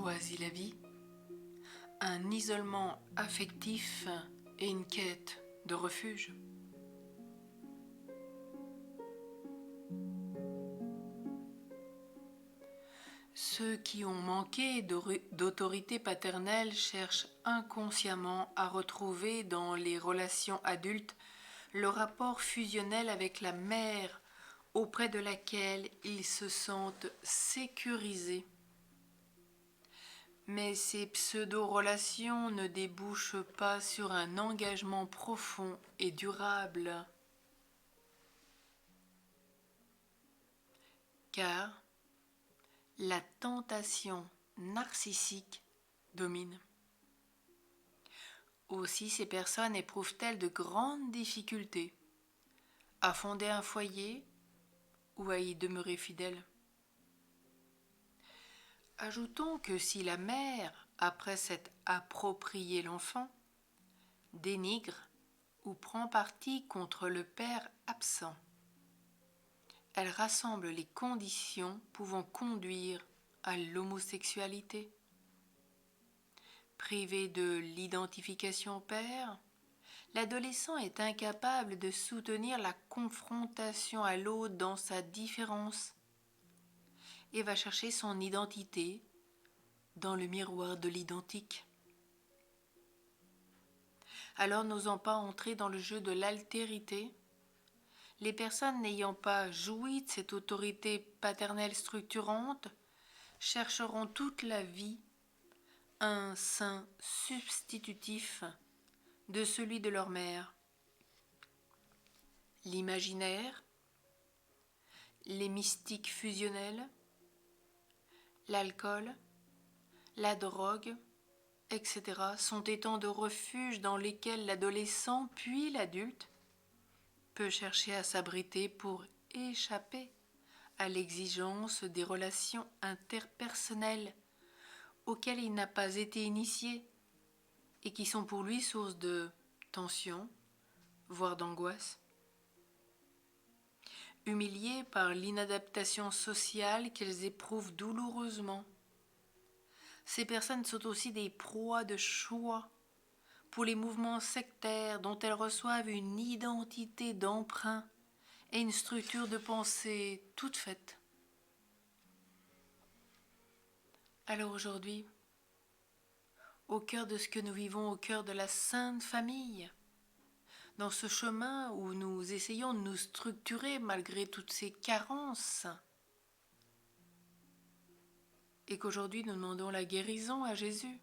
choisi la vie, un isolement affectif et une quête de refuge. Ceux qui ont manqué d'autorité paternelle cherchent inconsciemment à retrouver dans les relations adultes le rapport fusionnel avec la mère auprès de laquelle ils se sentent sécurisés. Mais ces pseudo-relations ne débouchent pas sur un engagement profond et durable. Car la tentation narcissique domine. Aussi ces personnes éprouvent-elles de grandes difficultés à fonder un foyer ou à y demeurer fidèles. Ajoutons que si la mère, après s'être approprié l'enfant, dénigre ou prend parti contre le père absent, elle rassemble les conditions pouvant conduire à l'homosexualité. Privé de l'identification au père, l'adolescent est incapable de soutenir la confrontation à l'autre dans sa différence et va chercher son identité dans le miroir de l'identique. Alors, n'osant pas entrer dans le jeu de l'altérité, les personnes n'ayant pas joui de cette autorité paternelle structurante chercheront toute la vie un sein substitutif de celui de leur mère. L'imaginaire, les mystiques fusionnels, l'alcool, la drogue, etc. sont autant de refuges dans lesquels l'adolescent puis l'adulte peut chercher à s'abriter pour échapper à l'exigence des relations interpersonnelles auxquelles il n'a pas été initié et qui sont pour lui source de tension, voire d'angoisse. Humiliés par l'inadaptation sociale qu'elles éprouvent douloureusement, ces personnes sont aussi des proies de choix pour les mouvements sectaires dont elles reçoivent une identité d'emprunt et une structure de pensée toute faite. Alors aujourd'hui, au cœur de ce que nous vivons, au cœur de la Sainte Famille, dans ce chemin où nous essayons de nous structurer malgré toutes ces carences, et qu'aujourd'hui nous demandons la guérison à Jésus,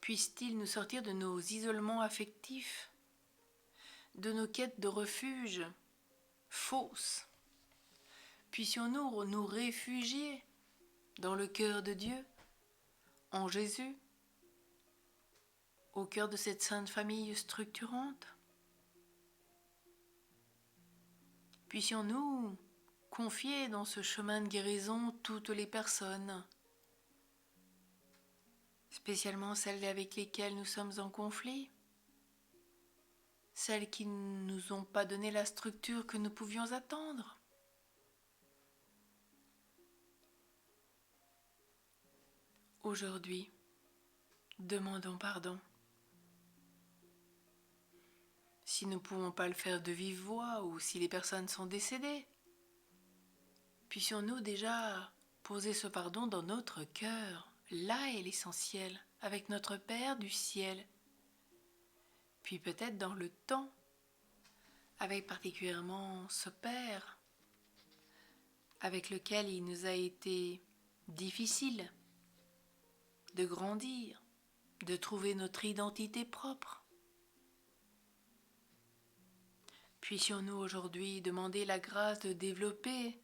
puisse-t-il nous sortir de nos isolements affectifs, de nos quêtes de refuge fausses. Puissions-nous nous réfugier dans le cœur de Dieu, en Jésus, au cœur de cette sainte famille structurante. Puissions-nous confier dans ce chemin de guérison toutes les personnes, spécialement celles avec lesquelles nous sommes en conflit, celles qui ne nous ont pas donné la structure que nous pouvions attendre. Aujourd'hui, demandons pardon. Si nous ne pouvons pas le faire de vive voix ou si les personnes sont décédées, puissions-nous déjà poser ce pardon dans notre cœur. Là est l'essentiel, avec notre Père du ciel. Puis peut-être dans le temps, avec particulièrement ce Père, avec lequel il nous a été difficile de grandir, de trouver notre identité propre. Puissions-nous aujourd'hui demander la grâce de développer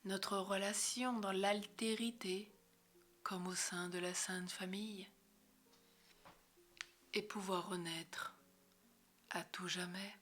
notre relation dans l'altérité comme au sein de la Sainte Famille et pouvoir renaître à tout jamais.